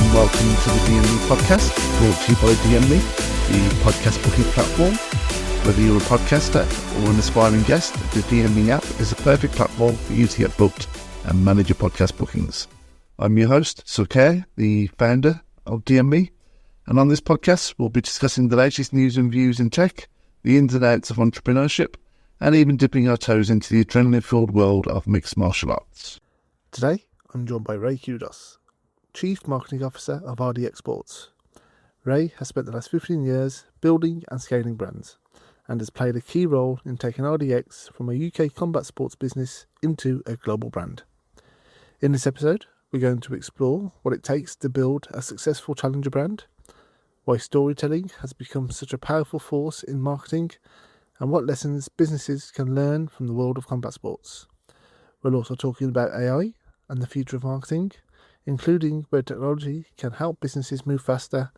and welcome to the DME podcast, brought to you by DME, the podcast booking platform. Whether you're a podcaster or an aspiring guest, the DME app is a perfect platform for you to get booked and manage your podcast bookings. I'm your host, Sukh Hayre, the founder of DME, and on this podcast we'll be discussing the latest news and views in tech, the ins and outs of entrepreneurship, and even dipping our toes into the adrenaline-filled world of mixed martial arts. Today, I'm joined by Ray Qudos, Chief Marketing Officer of RDX Sports. Ray has spent the last 15 years building and scaling brands, and has played a key role in taking RDX from a UK combat sports business into a global brand. In this episode, we're going to explore what it takes to build a successful challenger brand, why storytelling has become such a powerful force in marketing, and what lessons businesses can learn from the world of combat sports. We're also talking about AI and the future of marketing, including where technology can help businesses move faster,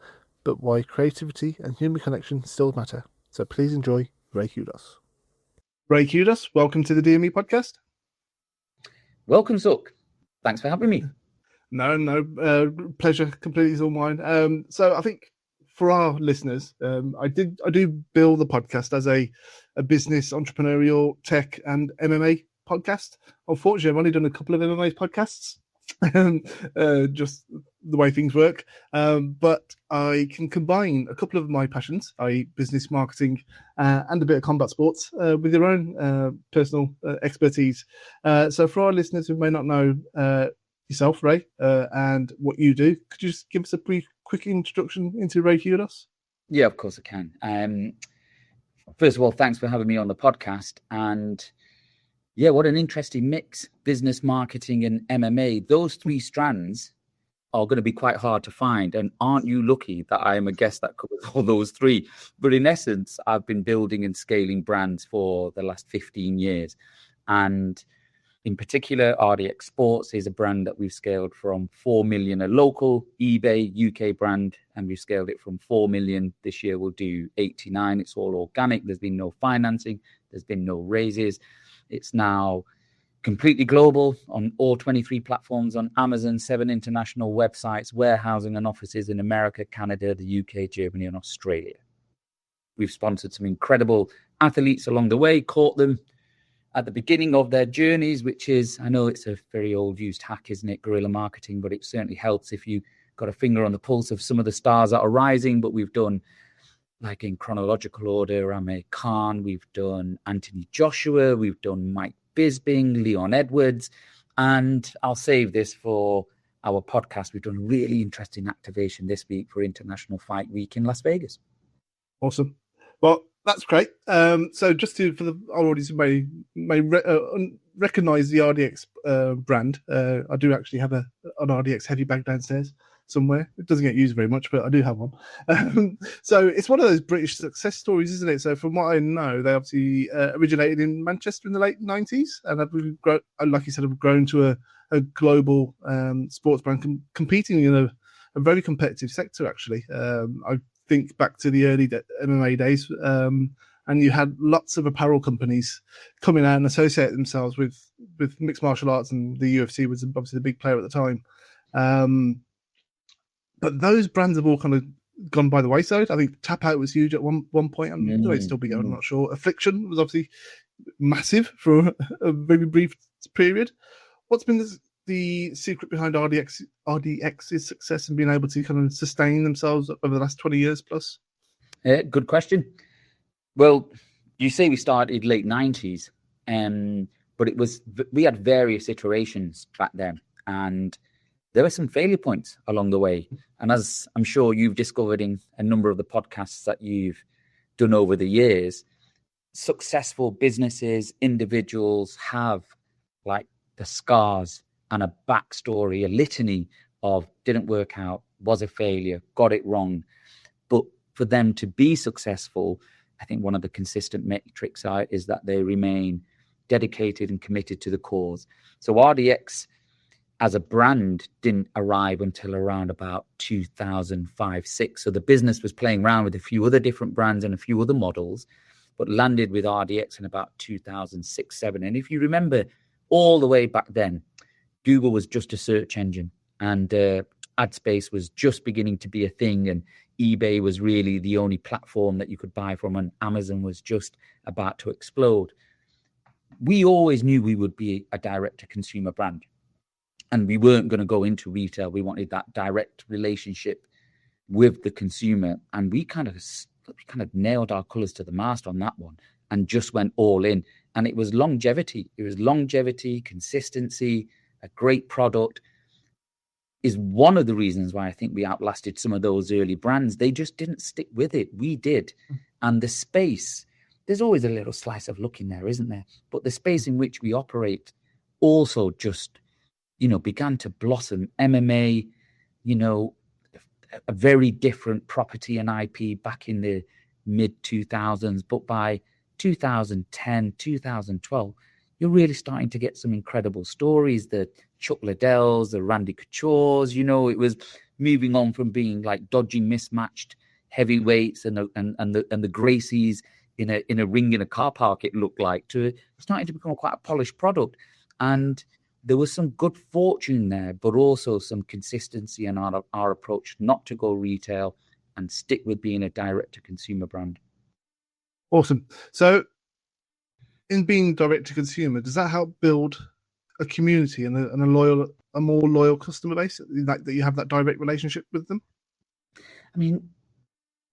but why creativity and human connection still matter. So please enjoy Ray Qudos. Ray Qudos, welcome to the DME podcast. Welcome, Sukh. Thanks for having me. No, pleasure completely is all mine. So I think for our listeners, I do build the podcast as a business, entrepreneurial, tech, and MMA podcast. Unfortunately, I've only done a couple of MMA podcasts. Just the way things work, but I can combine a couple of my passions, i.e. business, marketing, and a bit of combat sports with your own personal expertise. So for our listeners who may not know yourself, Ray, and what you do, could you just give us a brief quick introduction into Ray Qudos? Yeah, of course I can. First of all, thanks for having me on the podcast. And yeah, what an interesting mix. Business, marketing, and MMA. Those three strands are going to be quite hard to find. And aren't you lucky that I am a guest that covers all those three? But in essence, I've been building and scaling brands for the last 15 years. And in particular, RDX Sports is a brand that we've scaled from 4 million, a local eBay UK brand, and we've scaled it from 4 million. This year we'll do 89. It's all organic. There's been no financing. There's been no raises. It's now completely global on all 23 platforms on Amazon, 7 international websites, warehousing and offices in America, Canada, the UK, Germany, and Australia. We've sponsored some incredible athletes along the way, caught them at the beginning of their journeys, which is, I know it's a very old used hack, isn't it, guerrilla marketing, but it certainly helps if you got a finger on the pulse of some of the stars that are rising. But we've done, like in chronological order, Amir Khan, we've done Anthony Joshua, we've done Mike Bisping, Leon Edwards, and I'll save this for our podcast. We've done a really interesting activation this week for International Fight Week in Las Vegas. Awesome. Well, that's great. So just for the audience who may recognize the RDX brand, I do actually have an RDX heavy bag downstairs somewhere. It doesn't get used very much, but I do have one. So it's one of those British success stories, isn't it? So from what I know, they obviously originated in Manchester in the late 90s, and have grown, like you said, have grown to a global sports brand competing in a very competitive sector, actually. I think back to the early MMA days, and you had lots of apparel companies coming out and associate themselves with mixed martial arts, and the UFC was obviously the big player at the time. But those brands have all kind of gone by the wayside. I think Tap Out was huge at one point. It might still be going, I'm not sure. Affliction was obviously massive for a very brief period. What's been the secret behind RDX's success and being able to kind of sustain themselves over the last 20 years plus? Good question. Well, you say we started late 90s, but we had various iterations back then, and there were some failure points along the way. And as I'm sure you've discovered in a number of the podcasts that you've done over the years, successful businesses, individuals have like the scars and a backstory, a litany of didn't work out, was a failure, got it wrong. But for them to be successful, I think one of the consistent metrics is that they remain dedicated and committed to the cause. So RDX as a brand didn't arrive until around about 2005-06. So the business was playing around with a few other different brands and a few other models, but landed with RDX in about 2006-07. And if you remember all the way back then, Google was just a search engine. And ad space was just beginning to be a thing, and eBay was really the only platform that you could buy from, and Amazon was just about to explode. We always knew we would be a direct-to-consumer brand, and we weren't going to go into retail. We wanted that direct relationship with the consumer, and we kind of nailed our colors to the mast on that one and just went all in. And it was longevity. Consistency, a great product is one of the reasons why I think we outlasted some of those early brands. They just didn't stick with it. We did. And the space, there's always a little slice of luck in there, isn't there? But the space in which we operate also just, began to blossom. MMA, a very different property and IP back in the mid 2000s. But by 2010, 2012, you're really starting to get some incredible stories. The Chuck Liddells, the Randy Couture's, it was moving on from being like dodgy, mismatched heavyweights and the Gracies in a ring in a car park, it looked like, to starting to become quite a polished product. And there was some good fortune there, but also some consistency in our approach not to go retail and stick with being a direct-to-consumer brand. Awesome. So in being direct-to-consumer, does that help build a community and a more loyal customer base, that you have that direct relationship with them? I mean,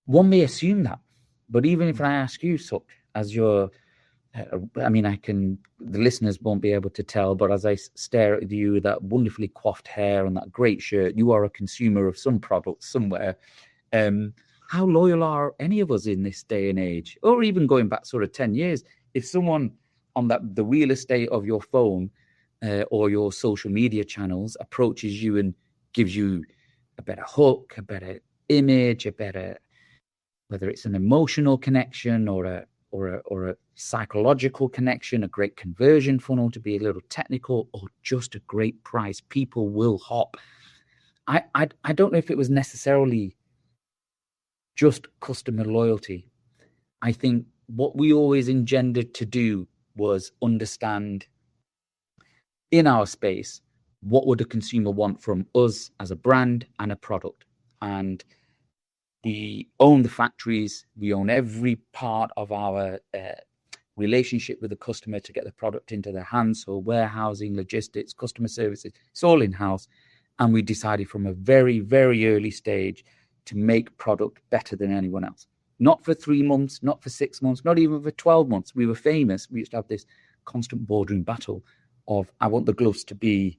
one may assume that, but even if I ask you, Sukh, as your... the listeners won't be able to tell, but as I stare at you with that wonderfully coiffed hair and that great shirt, you are a consumer of some product somewhere. How loyal are any of us in this day and age? Or even going back sort of 10 years, if someone on the real estate of your phone or your social media channels approaches you and gives you a better hook, a better image, whether it's an emotional connection or a psychological connection, a great conversion funnel, to be a little technical, or just a great price, people will hop. I don't know if it was necessarily just customer loyalty. I think what we always engendered to do was understand in our space, what would a consumer want from us as a brand and a product? And we own the factories. We own every part of our relationship with the customer to get the product into their hands. So warehousing, logistics, customer services, it's all in-house. And we decided from a very, very early stage to make product better than anyone else. Not for 3 months, not for 6 months, not even for 12 months. We were famous. We used to have this constant boardroom battle of, I want the gloves to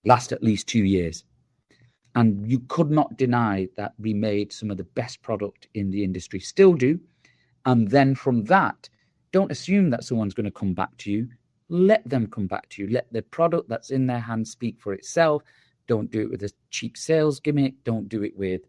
last at least 2 years. And you could not deny that we made some of the best product in the industry, still do. And then from that, don't assume that someone's going to come back to you. Let them come back to you. Let the product that's in their hands speak for itself. Don't do it with a cheap sales gimmick. Don't do it with,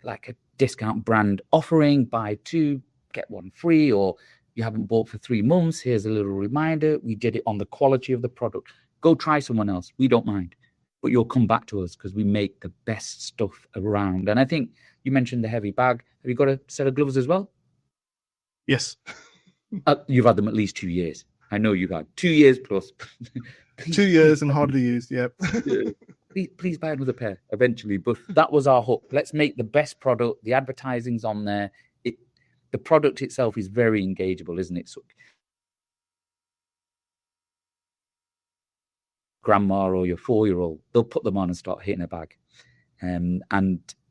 like a discount brand offering, buy 2, get 1 free, or you haven't bought for 3 months. Here's a little reminder. We did it on the quality of the product. Go try someone else. We don't mind. But you'll come back to us because we make the best stuff around. And I think you mentioned the heavy bag. Have you got a set of gloves as well? Yes. You've had them at least 2 years. I know you've had 2 years plus. 2 years and hardly used, yep. Please buy another pair eventually. But that was our hook. Let's make the best product. The advertising's on there. The product itself is very engageable, isn't it, Sukh? Grandma or your 4-year-old, they'll put them on and start hitting a bag. And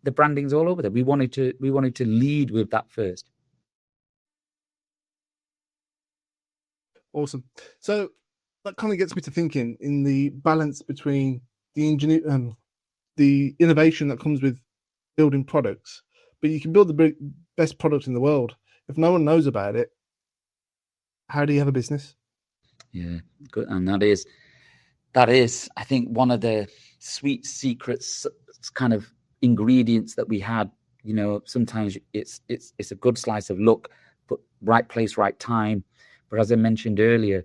the branding's all over there. We wanted to lead with that first. Awesome. So that kind of gets me to thinking in the balance between the innovation that comes with building products, but you can build the best product in the world. If no one knows about it, how do you have a business? Yeah, good. And that is, I think, one of the sweet secrets, kind of ingredients that we had. Sometimes it's a good slice of luck, but right place, right time. But as I mentioned earlier,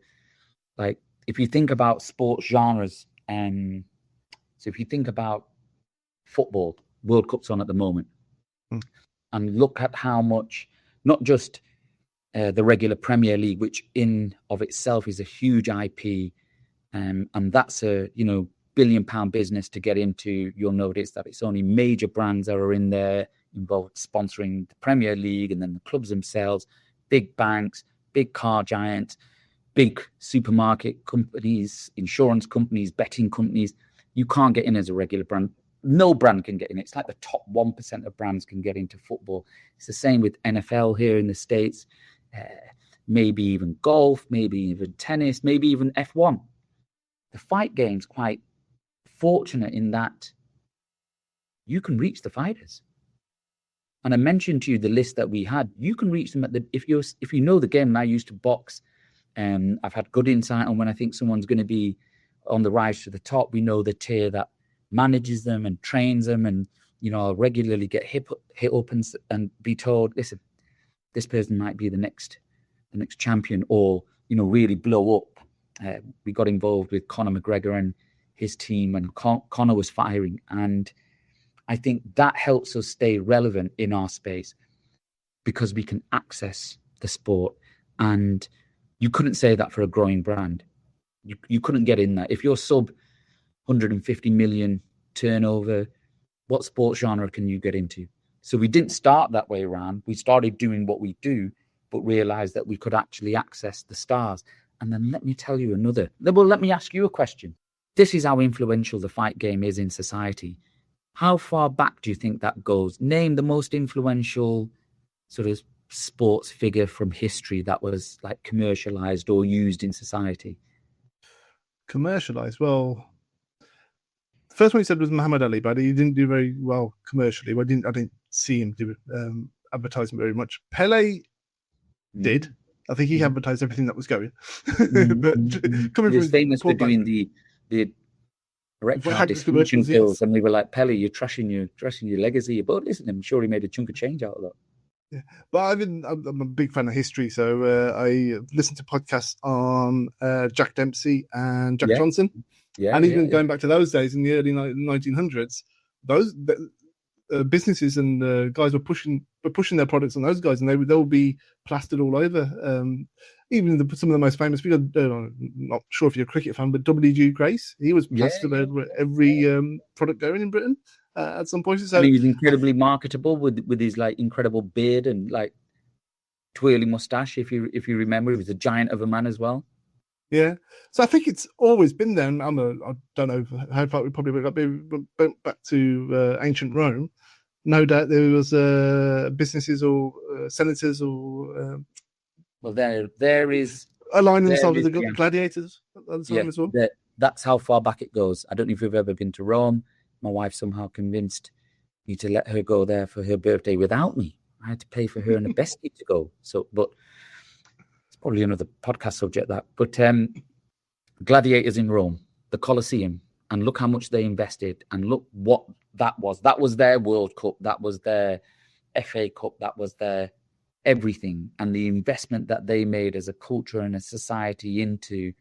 like if you think about sports genres, so if you think about football, World Cup's on at the moment, and look at how much, not just the regular Premier League, which in of itself is a huge IP, and that's a billion-pound business to get into, you'll notice that it's only major brands that are in there involved sponsoring the Premier League, and then the clubs themselves, big banks, big car giants, big supermarket companies, insurance companies, betting companies. You can't get in as a regular brand. No brand can get in. It's like the top 1% of brands can get into football. It's the same with NFL here in the States, maybe even golf, maybe even tennis, maybe even F1. The fight game's quite fortunate in that you can reach the fighters. And I mentioned to you the list that we had. You can reach them if you know the game. And I used to box, and I've had good insight on when I think someone's going to be on the rise to the top. We know the tier that manages them and trains them, and I'll regularly get hit up and be told, listen, this person might be the next champion, or really blow up. We got involved with Conor McGregor and his team, and Conor was firing, and I think that helps us stay relevant in our space because we can access the sport. And you couldn't say that for a growing brand. You couldn't get in there. If you're sub 150 million turnover, what sports genre can you get into? So we didn't start that way around. We started doing what we do, but realized that we could actually access the stars. And then let me tell you let me ask you a question. This is how influential the fight game is in society. How far back do you think that goes? Name the most influential sort of sports figure from history that was like commercialized or used in society. Commercialized? Well, the first one you said was Muhammad Ali, but he didn't do very well commercially. I didn't see him do advertising very much. Pele did. I think he advertised everything that was going. But coming he was famous for doing the erectile dysfunction pills, and we were like, Pele, you're trashing your legacy. But listen, I'm sure he made a chunk of change out of that. Yeah, but I'm a big fan of history, so I listened to podcasts on Jack Dempsey and Jack Johnson, and even going back to those days in the early 1900s, those businesses and guys were pushing their products on those guys, and they would be plastered all over. Even some of the most famous people, I'm not sure if you're a cricket fan, but W.G. Grace, he was plastered over every product going in Britain at some point. So, and he was incredibly marketable with his like incredible beard and like twirly mustache. If you remember, he was a giant of a man as well. Yeah, so I think it's always been there. And I don't know how far we probably went back to ancient Rome. No doubt there was businesses or senators or. Well, there is aligning themselves with the gladiators at the time as well. That's how far back it goes. I don't know if you've ever been to Rome. My wife somehow convinced me to let her go there for her birthday without me. I had to pay for her and the bestie to go. So, but it's probably another podcast subject that. But gladiators in Rome, the Colosseum, and look how much they invested, and look what that was. That was their World Cup. That was their FA Cup. That was their everything, and the investment that they made as a culture and a society into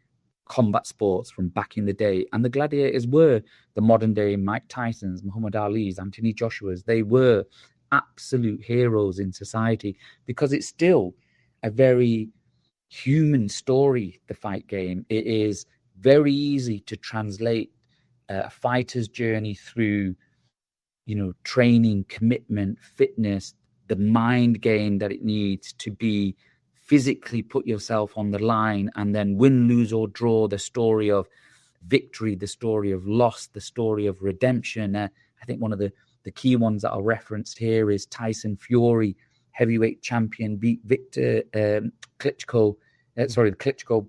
combat sports from back in the day. And the gladiators were the modern day Mike Tysons, Muhammad Ali's, Anthony Joshua's. They were absolute heroes in society because it's still a very human story, the fight game. It is very easy to translate a fighter's journey through, training, commitment, fitness, the mind game that it needs to be physically put yourself on the line, and then win, lose or draw, the story of victory, the story of loss, the story of redemption. I think one of the key ones that are referenced here is Tyson Fury, heavyweight champion, beat Victor Klitschko. Klitschko,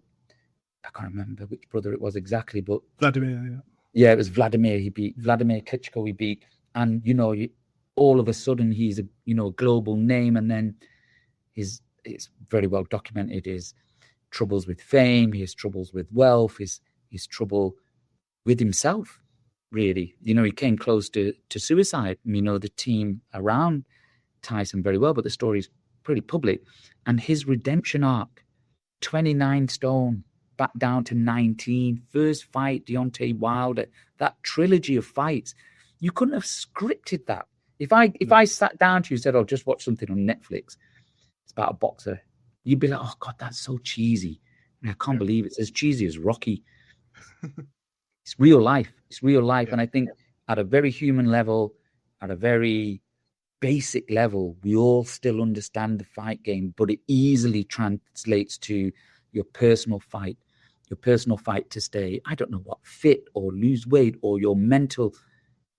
I can't remember which brother it was exactly, but Vladimir. Yeah, it was Vladimir. He beat Vladimir Klitschko. He beat, and all of a sudden he's a global name, and then it's very well documented his troubles with fame, his troubles with wealth, his trouble with himself, really. He came close to suicide. The team around Tyson very well, but the story's pretty public. And his redemption arc, 29 stone, back down to 19, first fight, Deontay Wilder, that trilogy of fights. You couldn't have scripted that. If I sat down to you and said, just watch something on Netflix, it's about a boxer, you'd be like, oh, God, that's so cheesy. I can't believe it's as cheesy as Rocky. real life. It's real life. Yeah. And I think at a very human level, at a very basic level, we all still understand the fight game, but it easily translates to your personal fight to stay, I don't know what, fit or lose weight, or your mental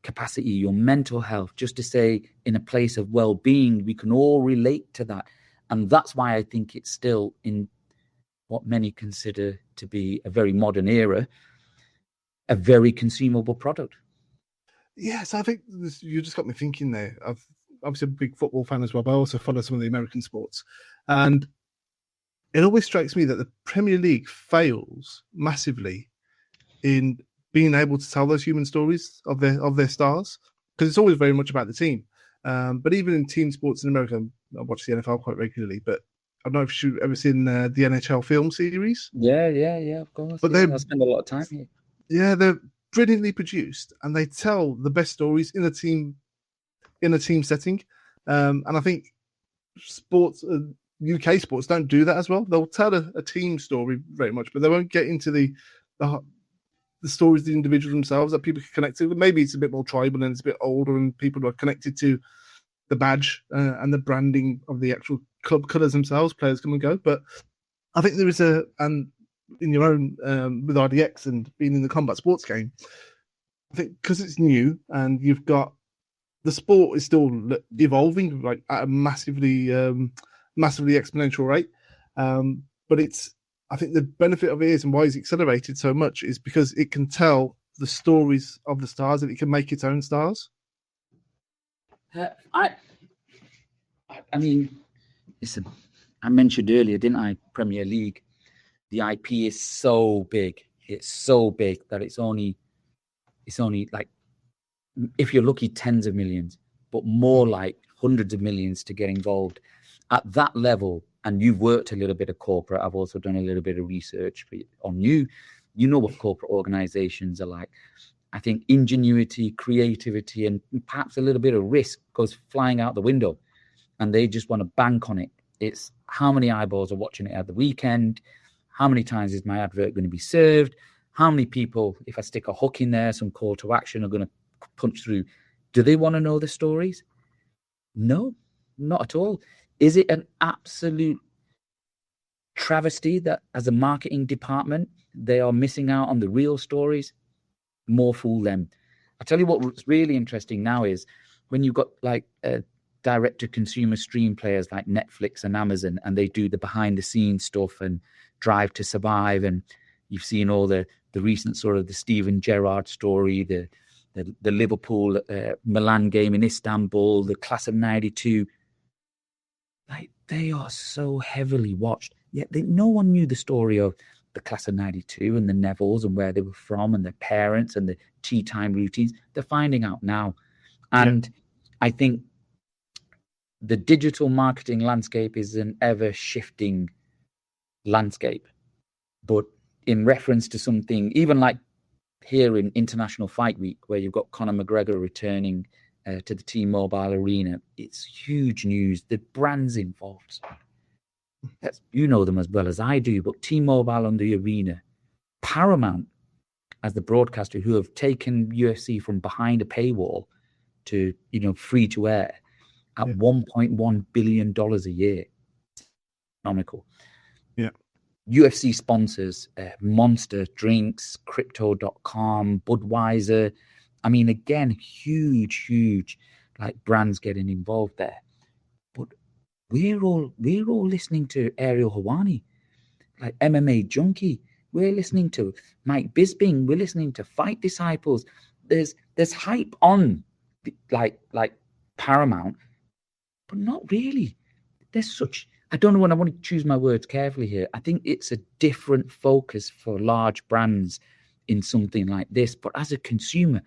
capacity, your mental health, just to say in a place of well-being. We can all relate to that. And that's why I think it's still in what many consider to be a very modern era, a very consumable product. Yes, I think you just got me thinking there. I've obviously a big football fan as well, but I also follow some of the American sports. And it always strikes me that the Premier League fails massively in being able to tell those human stories of their stars, because it's always very much about the team. But even in team sports in America, I watch the NFL quite regularly, but I don't know if you've ever seen the NHL film series. Yeah, of course. But I spend a lot of time here. Yeah, they're brilliantly produced, and they tell the best stories in a team setting. And I think sports, UK sports, don't do that as well. They'll tell a team story very much, but they won't get into the stories of the individuals themselves that people can connect to. Maybe it's a bit more tribal and it's a bit older, and people are connected to the badge and the branding of the actual club colours themselves. Players come and go, but I think there is and in your own with RDX and being in the combat sports game, I think because it's new and you've got the sport is still evolving like at a massively exponential rate, but I think the benefit of it is, and why it's accelerated so much, is because it can tell the stories of the stars, and it can make its own stars. I mean, listen, I mentioned earlier, didn't I? Premier League, the IP is so big. It's so big that it's only like, if you're lucky, tens of millions, but more like hundreds of millions to get involved at that level. And you've worked a little bit of corporate. I've also done a little bit of research on you. You know what corporate organizations are like. I think ingenuity, creativity, and perhaps a little bit of risk goes flying out the window, and they just want to bank on it. It's how many eyeballs are watching it at the weekend? How many times is my advert going to be served? How many people, if I stick a hook in there, some call to action, are going to punch through? Do they want to know the stories? No, not at all. Is it an absolute travesty that as a marketing department, they are missing out on the real stories? More fool them. I'll tell you what's really interesting now is when you've got like direct-to-consumer stream players like Netflix and Amazon, and they do the behind-the-scenes stuff and Drive to Survive, and you've seen all the recent sort of the Steven Gerrard story, the Liverpool Milan game in Istanbul, the class of '92. Like, they are so heavily watched, yet no one knew the story of the class of '92 and the Nevilles and where they were from and their parents and the tea time routines. They're finding out now. And I think the digital marketing landscape is an ever shifting landscape. But in reference to something, even like here in International Fight Week, where you've got Conor McGregor returning to the T-Mobile Arena, it's huge news. The brand's involved. You know them as well as I do, but T-Mobile on the arena, Paramount as the broadcaster, who have taken UFC from behind a paywall to, free to air at $1.1 billion a year. Economical. Yeah. UFC sponsors, Monster Drinks, Crypto.com, Budweiser. I mean, again, huge, like brands getting involved there. But we're all listening to Ariel Helwani, like MMA Junkie. We're listening to Mike Bisping. We're listening to Fight Disciples. There's hype on like Paramount, but not really. There's such, I don't know when I want to choose my words carefully here. I think it's a different focus for large brands in something like this. But as a consumer,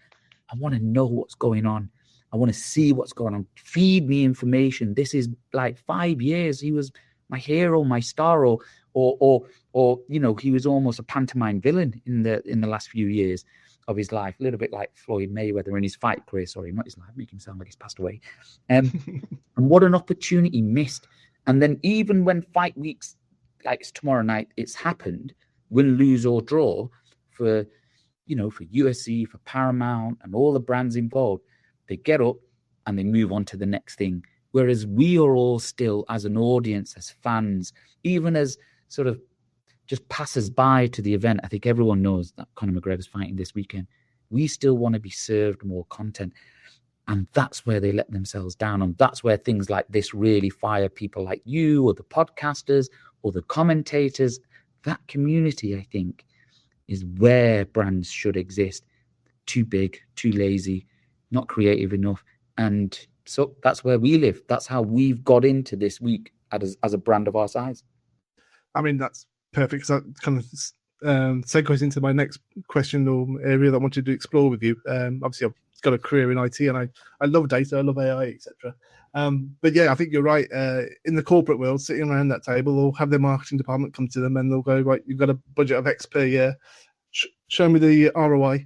I want to know what's going on. I want to see what's going on. Feed me information. This is like 5 years. He was my hero, my star, or he was almost a pantomime villain in the last few years of his life. A little bit like Floyd Mayweather in his fight career. Sorry, not his life. Make him sound like he's passed away. And what an opportunity missed. And then even when fight weeks, like it's tomorrow night, it's happened, win, lose or draw for for USC, for Paramount, and all the brands involved, they get up and they move on to the next thing. Whereas we are all still, as an audience, as fans, even as sort of just passers by to the event, I think everyone knows that Conor McGregor's fighting this weekend. We still want to be served more content. And that's where they let themselves down. And that's where things like this really fire people like you or the podcasters or the commentators. That community, I think, is where brands should exist. Too big, too lazy, not creative enough. And so that's where we live. That's how we've got into this week as a brand of our size. I mean, that's perfect, because that kind of segues into my next question or area that I wanted to explore with you. Obviously, I've got a career in IT, and I love data, I love AI, etc. But yeah, I think you're right. In the corporate world, sitting around that table, they'll have their marketing department come to them, and they'll go, right, you've got a budget of X per year. Show me the ROI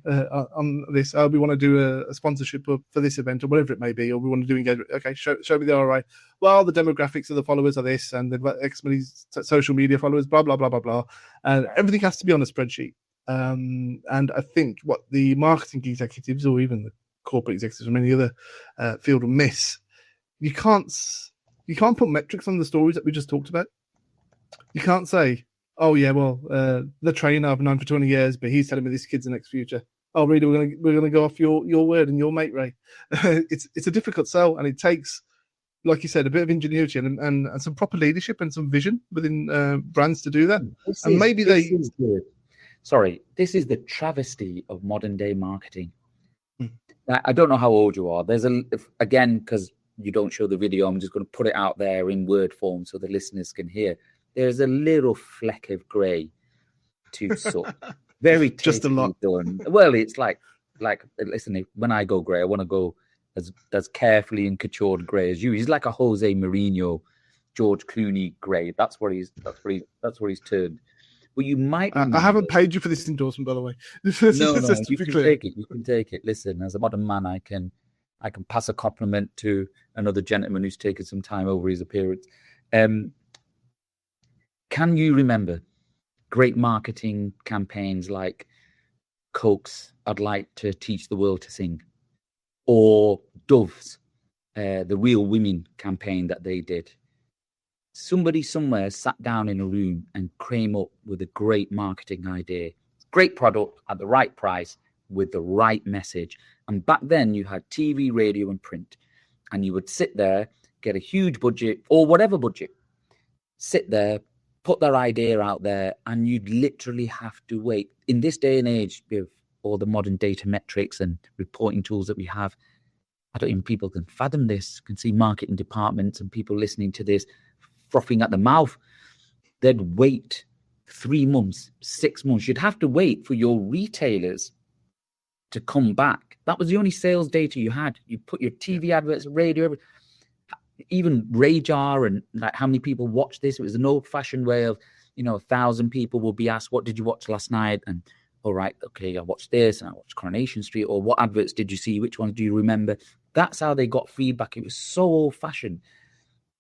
on this. We want to do a sponsorship for this event, or whatever it may be, or we want to do engagement. Okay, show me the ROI. Well, the demographics of the followers are this, and they've got X many social media followers, blah, blah, blah, blah, blah. And everything has to be on a spreadsheet. And I think what the marketing executives, or even the corporate executives from any other field, will miss, you can't put metrics on the stories that we just talked about. You can't say, oh yeah, well, the trainer I've known for 20 years, but he's telling me this kid's the next future. Oh, really? We're gonna go off your word and your mate, Ray. It's a difficult sell, and it takes, like you said, a bit of ingenuity and some proper leadership and some vision within brands to do that. This is the travesty of modern day marketing. I don't know how old you are. Again, because you don't show the video, I'm just going to put it out there in word form so the listeners can hear. There's a little fleck of grey to Sukh. Very just a lot done. Well, it's like listen, when I go grey, I want to go as carefully and coutured grey as you. He's like a Jose Mourinho, George Clooney grey. That's where he's turned. But you might. I haven't paid you for this endorsement, by the way. No, you can take it. You can take it. Listen, as a modern man, I can pass a compliment to another gentleman who's taken some time over his appearance. Can you remember great marketing campaigns like Coke's "I'd Like to Teach the World to Sing," or Dove's "The Real Women" campaign that they did? Somebody somewhere sat down in a room and came up with a great marketing idea, great product at the right price with the right message. And back then you had TV, radio, and print, and you would sit there, get a huge budget or whatever budget, sit there, put their idea out there, and you'd literally have to wait. In this day and age, with all the modern data metrics and reporting tools that we have, I don't even people can fathom this. Can see marketing departments and people listening to this frothing at the mouth. They'd wait 3 months, 6 months. You'd have to wait for your retailers to come back. That was the only sales data you had. You put your TV adverts, radio, even radar, and like how many people watch this. It was an old-fashioned way of, 1,000 people will be asked, what did you watch last night? And all right, okay, I watched this and I watched Coronation Street, or what adverts did you see? Which ones do you remember? That's how they got feedback. It was so old-fashioned.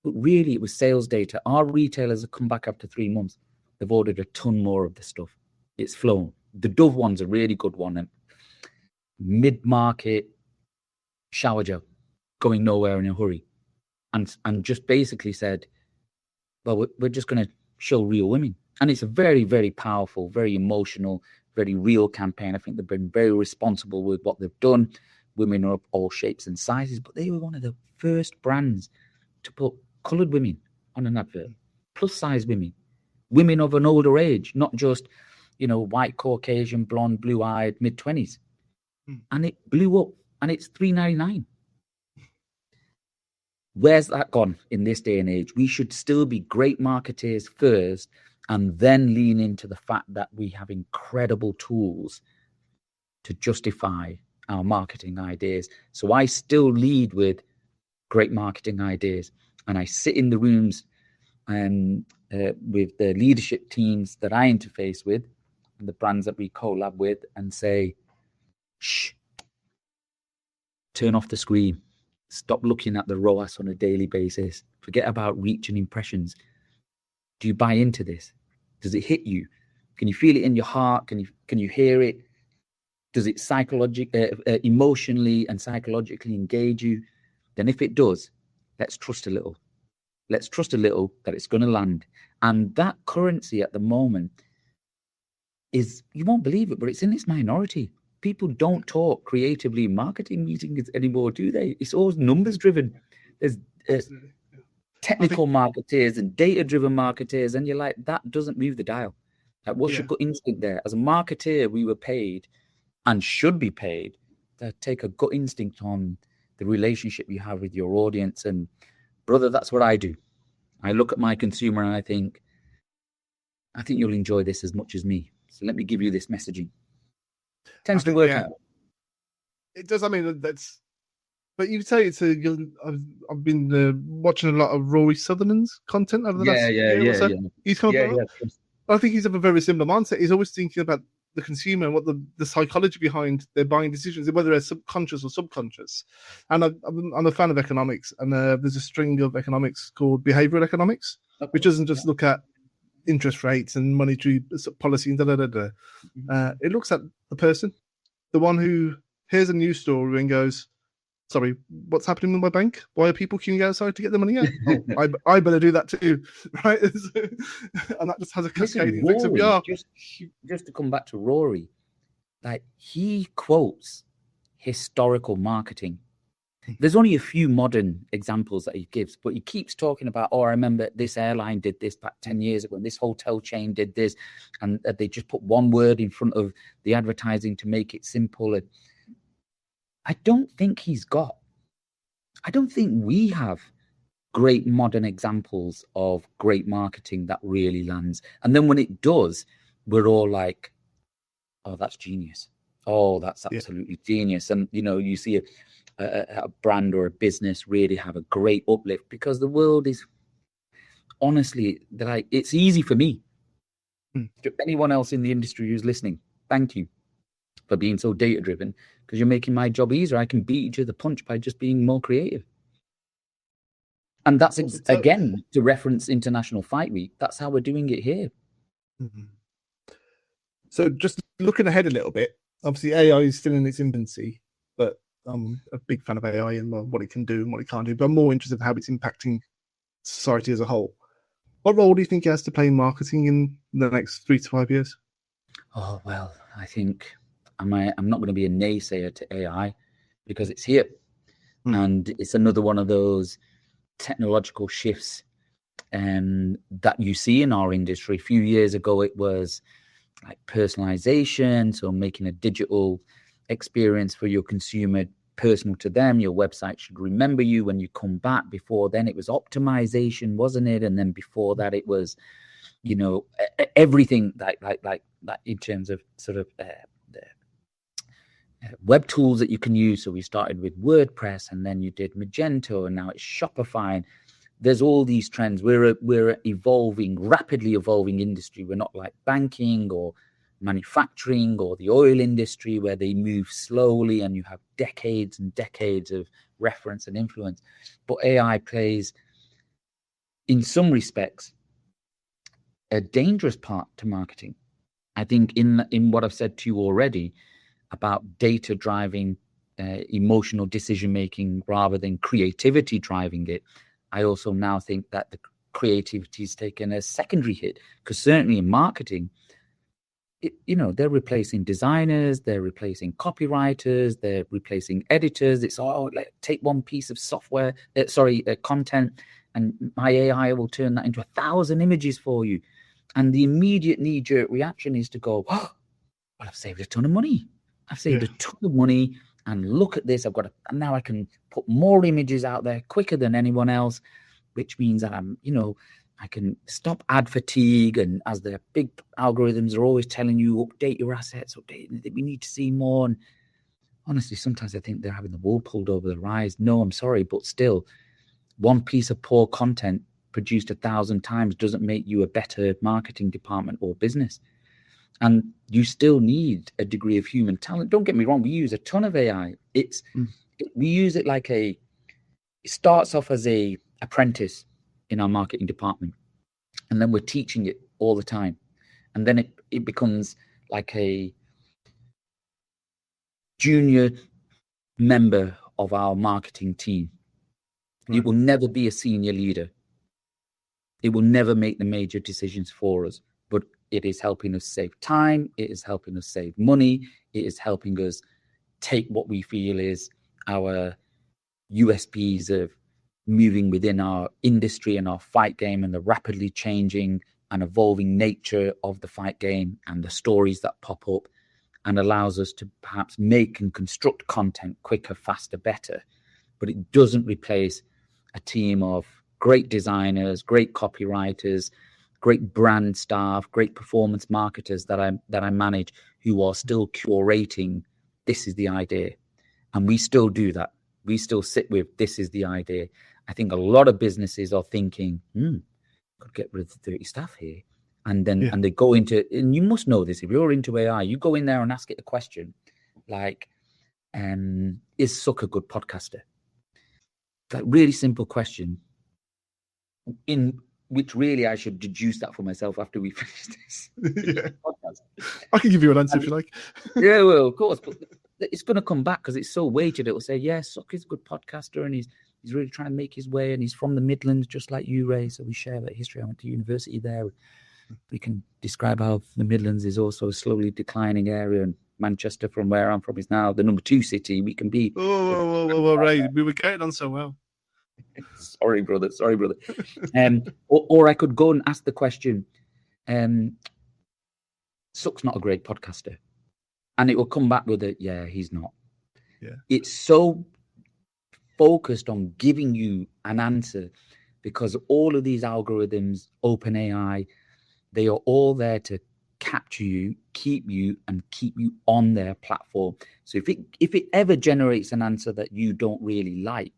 But really, it was sales data. Our retailers have come back after 3 months. They've ordered a ton more of the stuff. It's flown. The Dove one's a really good one. And mid-market shower gel, going nowhere in a hurry. And just basically said, well, we're just going to show real women. And it's a very, very powerful, very emotional, very real campaign. I think they've been very responsible with what they've done. Women are of all shapes and sizes, but they were one of the first brands to put coloured women on an advert, plus size women, women of an older age, not just, white, Caucasian, blonde, blue-eyed, mid-20s. And it blew up, and it's $3.99. Where's that gone in this day and age? We should still be great marketers first, and then lean into the fact that we have incredible tools to justify our marketing ideas. So I still lead with great marketing ideas, and I sit in the rooms with the leadership teams that I interface with and the brands that we collab with, and say, shh, turn off the screen. Stop looking at the ROAS on a daily basis. Forget about reach and impressions. Do you buy into this? Does it hit you? Can you feel it in your heart? Can you hear it? Does it emotionally and psychologically engage you? Then if it does, let's trust a little. Let's trust a little that it's going to land. And that currency at the moment is, you won't believe it, but it's in its minority. People don't talk creatively in marketing meetings anymore, do they? It's always numbers driven. There's technical marketers and data-driven marketers, and you're like, that doesn't move the dial. Like, what's your gut instinct there? As a marketer, we were paid and should be paid to take a gut instinct on the relationship you have with your audience. And brother, that's what I do. I look at my consumer and I think you'll enjoy this as much as me. So let me give you this messaging. Tends to work out. It does. I mean, that's. But you say it's I've been watching a lot of Rory Sutherland's content over the last year or so. He's come up. I think he's of a very similar mindset. He's always thinking about the consumer and what the psychology behind their buying decisions, whether they're subconscious or subconscious. And I'm a fan of economics, and there's a string of economics called behavioural economics, which doesn't just look at interest rates and monetary policy and it looks at the person, the one who hears a news story and goes, sorry, what's happening with my bank? Why are people queuing outside to get the money out? Oh, I better do that too, right? And that just has a cascading effect. Just to come back to Rory, like, he quotes historical marketing. There's only a few modern examples that he gives, but he keeps talking about, I remember this airline did this back 10 years ago, and this hotel chain did this, and they just put one word in front of the advertising to make it simple. And I don't think we have great modern examples of great marketing that really lands. And then when it does, we're all like, oh, that's genius. Oh, that's absolutely genius. And, you see a brand or a business really have a great uplift, because the world is, honestly, like, it's easy for me. To anyone else in the industry who's listening, thank you for being so data driven, because you're making my job easier. I can beat you to the punch by just being more creative. And that's again, to reference International Fight Week, that's how we're doing it here. Mm-hmm. So just looking ahead a little bit, obviously AI is still in its infancy, but I'm a big fan of AI and what it can do and what it can't do, but I'm more interested in how it's impacting society as a whole. What role do you think it has to play in marketing in the next 3 to 5 years? Oh, well, I think I'm not going to be a naysayer to AI, because it's here. And it's another one of those technological shifts that you see in our industry. A few years ago, it was like personalization, so making a digital experience for your consumer personal to them. Your website should remember you when you come back. Before then, it was optimization, wasn't it? And then before that, it was, everything like in terms of sort of web tools that you can use. So we started with WordPress, and then you did Magento, and now it's Shopify. And there's all these trends. We're rapidly evolving industry. We're not like banking or manufacturing or the oil industry, where they move slowly and you have decades and decades of reference and influence. But AI plays, in some respects, a dangerous part to marketing. I think in what I've said to you already about data driving emotional decision making rather than creativity driving it, I also now think that the creativity is taken a secondary hit, because certainly in marketing, they're replacing designers, they're replacing copywriters, they're replacing editors. It's take one piece of software, content, and my AI will turn that into 1,000 images for you. And the immediate knee-jerk reaction is to go, oh, well, I've saved a ton of money. I've saved a ton of money, and look at this. And now I can put more images out there quicker than anyone else, which means that I can stop ad fatigue. And as the big algorithms are always telling you, update your assets, we need to see more. And honestly, sometimes I think they're having the wool pulled over their eyes. No, I'm sorry, but still, one piece of poor content produced 1,000 times doesn't make you a better marketing department or business. And you still need a degree of human talent. Don't get me wrong, we use a ton of AI. We use it like it starts off as a apprentice in our marketing department, and then we're teaching it all the time. And then it becomes like a junior member of our marketing team. It will never be a senior leader. It will never make the major decisions for us, but it is helping us save time. It is helping us save money. It is helping us take what we feel is our USPs of moving within our industry and our fight game and the rapidly changing and evolving nature of the fight game and the stories that pop up, and allows us to perhaps make and construct content quicker, faster, better. But it doesn't replace a team of great designers, great copywriters, great brand staff, great performance marketers that I manage, who are still curating, this is the idea. And we still do that. We still sit with, this is the idea. I think a lot of businesses are thinking, could get rid of 30 staff here. And then and they go into, and you must know this, if you're into AI, you go in there and ask it a question like, is Sukh a good podcaster? That really simple question, in which really I should deduce that for myself after we finish this podcast. I can give you an answer if you like. Yeah, well, of course, but it's going to come back because it's so weighted. It will say, yeah, Sukh is a good podcaster and he's really trying to make his way, and he's from the Midlands, just like you, Ray. So we share that history. I went to university there. We can describe how the Midlands is also a slowly declining area, and Manchester, from where I'm from, is now the number 2 city. We can be. Oh, Ray, we were getting on so well. Sorry, brother. Or I could go and ask the question, Sukh's not a great podcaster. And it will come back with he's not. Yeah. It's so focused on giving you an answer because all of these algorithms, OpenAI, they are all there to capture you, keep you on their platform. So if it ever generates an answer that you don't really like,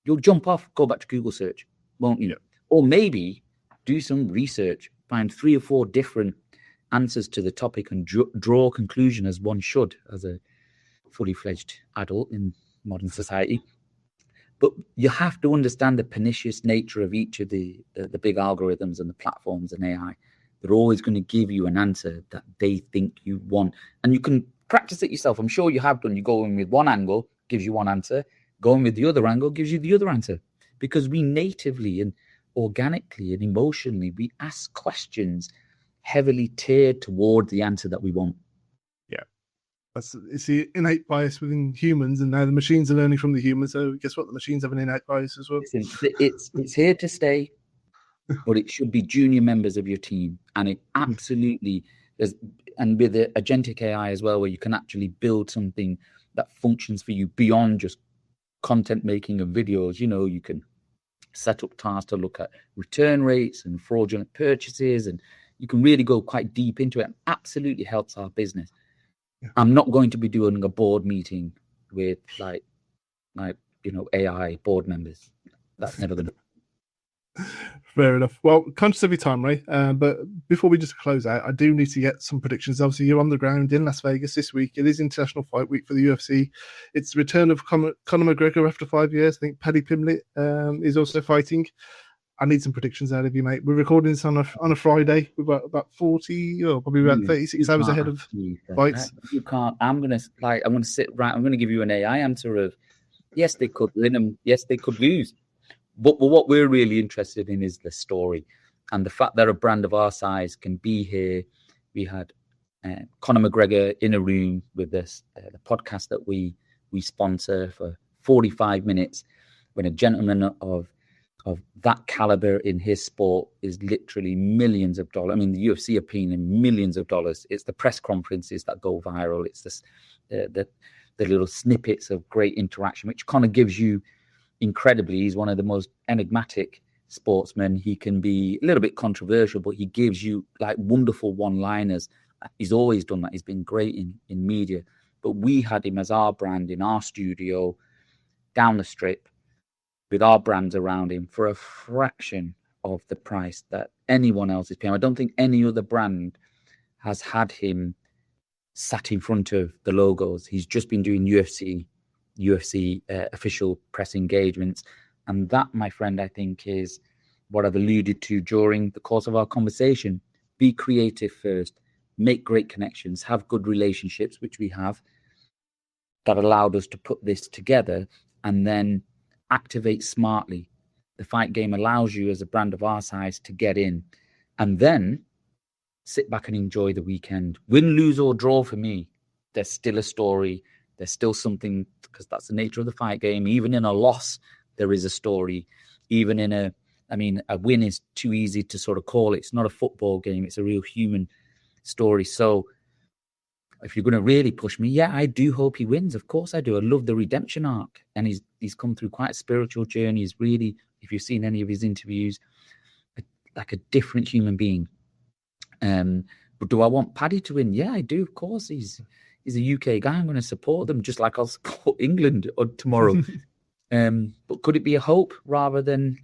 you'll jump off, go back to Google search, won't you? Yeah. Or maybe do some research, find 3 or 4 different answers to the topic and draw a conclusion, as one should as a fully fledged adult in modern society. But you have to understand the pernicious nature of each of the big algorithms and the platforms and AI. They're always going to give you an answer that they think you want. And you can practice it yourself. I'm sure you have done. You go in with one angle, gives you one answer. Going with the other angle gives you the other answer. Because we natively and organically and emotionally, we ask questions heavily tiered toward the answer that we want. Yeah. It's the innate bias within humans, and now the machines are learning from the humans. So guess what? The machines have an innate bias as well. Listen, it's here to stay, but it should be junior members of your team. And it absolutely is. And with the agentic AI as well, where you can actually build something that functions for you beyond just content making of videos. You can set up tasks to look at return rates and fraudulent purchases, and you can really go quite deep into it, and absolutely helps our business. Yeah. I'm not going to be doing a board meeting with like AI board members. That's never going to. Fair enough. Well, conscious of your time, Ray. But before we just close out, I do need to get some predictions. Obviously, you're on the ground in Las Vegas this week. It is International Fight Week for the UFC. It's the return of Conor McGregor after 5 years. I think Paddy Pimblett is also fighting. I need some predictions out of you, mate. We're recording this on a Friday. We've got about 40 or probably about 36 hours ahead of fights. You can't. I'm gonna sit right. I'm gonna give you an AI answer of yes, they could win them. Yes, they could lose. But what we're really interested in is the story, and the fact that a brand of our size can be here. We had Conor McGregor in a room with us, the podcast that we sponsor for 45 minutes, when a gentleman of that caliber in his sport is literally millions of dollars. I mean, the UFC are paying him millions of dollars. It's the press conferences that go viral. It's the little snippets of great interaction, which Conor gives you incredibly. He's one of the most enigmatic sportsmen. He can be a little bit controversial, but he gives you like wonderful one-liners. He's always done that. He's been great in media. But we had him as our brand in our studio down the strip, with our brands around him for a fraction of the price that anyone else is paying. I don't think any other brand has had him sat in front of the logos. He's just been doing UFC official press engagements. And that, my friend, I think is what I've alluded to during the course of our conversation. Be creative first, make great connections, have good relationships, which we have, that allowed us to put this together and then activate smartly. The fight game allows you as a brand of our size to get in and then sit back and enjoy the weekend. Win, lose or draw for me, there's still a story. There's still something, because that's the nature of the fight game. Even in a loss, there is a story. Even in a win is too easy to sort of call it. It's not a football game. It's a real human story. So if you're going to really push me, yeah, I do hope he wins. Of course I do. I love the redemption arc. And he's come through quite a spiritual journey. He's really, if you've seen any of his interviews, like a different human being. But do I want Paddy to win? Yeah, I do. Of course, he's a UK guy. I'm going to support them just like I'll support England tomorrow. But could it be a hope rather than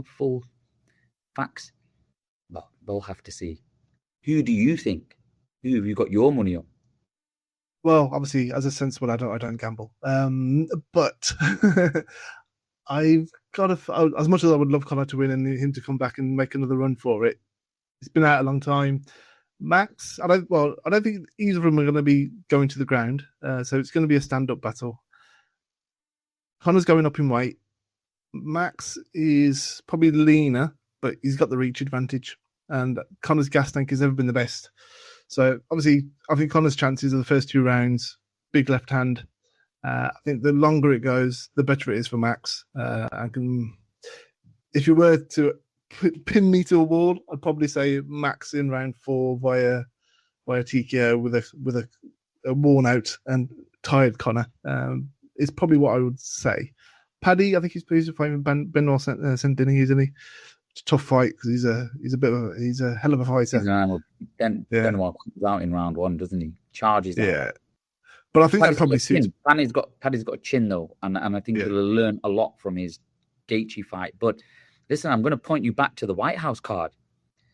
full facts? Well, we'll have to see. Who do you think? Who have you got your money on? Well, obviously, as a sensible adult, I don't gamble. But I've got as much as I would love Conor to win and him to come back and make another run for it. It's been out a long time. Max, I don't think either of them are going to be going to the ground. So it's going to be a stand-up battle. Conor's going up in weight. Max is probably leaner, but he's got the reach advantage. And Conor's gas tank has never been the best. So obviously, I think Conor's chances are the first 2 rounds, big left hand. I think the longer it goes, the better it is for Max. If you were to pin me to a wall, I'd probably say Max in round 4 via TKO with a worn out and tired Conor. Is probably what I would say. Paddy, I think he's fighting Benoit Saint-Denis, isn't he? It's a tough fight because he's a hell of a fighter. Benoit comes out in round 1, doesn't he? Charges. Yeah. But I think that probably suits. Paddy's got a chin though, and I think he'll learn a lot from his Gaethje fight. But listen, I'm going to point you back to the White House card.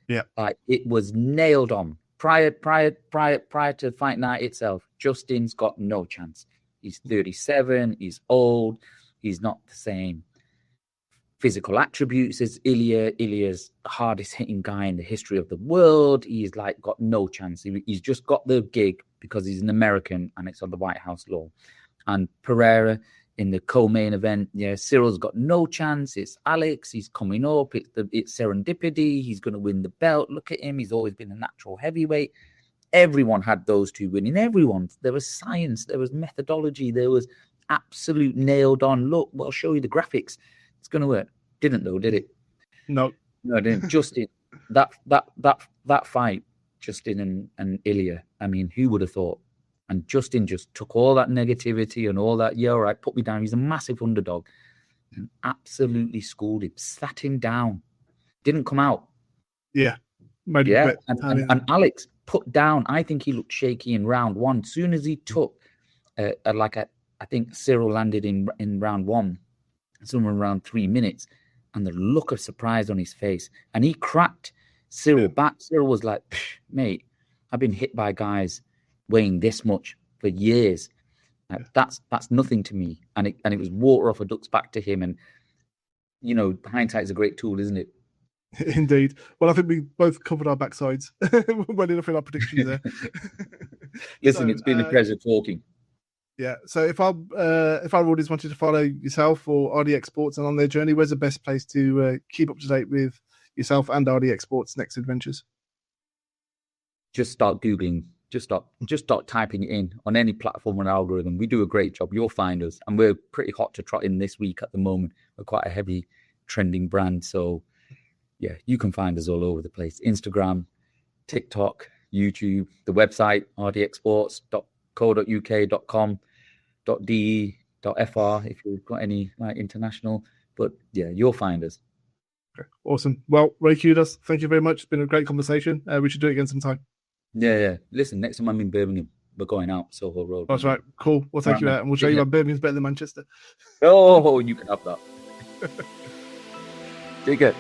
Yeah, like it was nailed on prior to fight night itself. Justin's got no chance. He's 37. He's old. He's not the same physical attributes as Ilya. Ilya's the hardest hitting guy in the history of the world. He's like got no chance. He's just got the gig because he's an American and it's on the White House law. And Pereira in the co-main event, Cyril's got no chance. It's Alex. He's coming up. It's serendipity. He's going to win the belt. Look at him. He's always been a natural heavyweight. Everyone had those 2 winning. Everyone. There was science. There was methodology. There was absolute nailed on. Look, I'll show you the graphics. It's going to work. Didn't though, did it? No, it didn't. Justin, that fight, Justin and Ilya. I mean, who would have thought? And Justin just took all that negativity and all that. Yeah, all right, put me down. He's a massive underdog, and absolutely schooled him. Sat him down. Didn't come out. Yeah, and Alex put down. I think he looked shaky in round 1. As soon as he took, I think Cyril landed in round 1, somewhere around 3 minutes, and the look of surprise on his face, and he cracked Cyril back. Cyril was like, "Mate, I've been hit by guys weighing this much for years. That's nothing to me." And it was water off a duck's back to him. And hindsight is a great tool, isn't it? Indeed. Well, I think we both covered our backsides well enough in our predictions there. Listen, it's been a pleasure talking. Yeah. So if our audience wanted to follow yourself or RDX Sports and on their journey, where's the best place to keep up to date with yourself and RDX Sports' next adventures? Just start Googling. Just start typing it in on any platform or algorithm. We do a great job. You'll find us. And we're pretty hot to trot in this week at the moment. We're quite a heavy trending brand. So, yeah, you can find us all over the place. Instagram, TikTok, YouTube, the website, rdxsports.co.uk.com.de.fr if you've got any international. But, yeah, you'll find us. Okay, awesome. Well, Ray Qudos, thank you very much. It's been a great conversation. We should do it again sometime. Yeah. Listen, next time I'm in Birmingham, we're going out Soho Road. That's right. Cool. We'll take you out and we'll show you why Birmingham's better than Manchester. Oh, you can have that. Take it.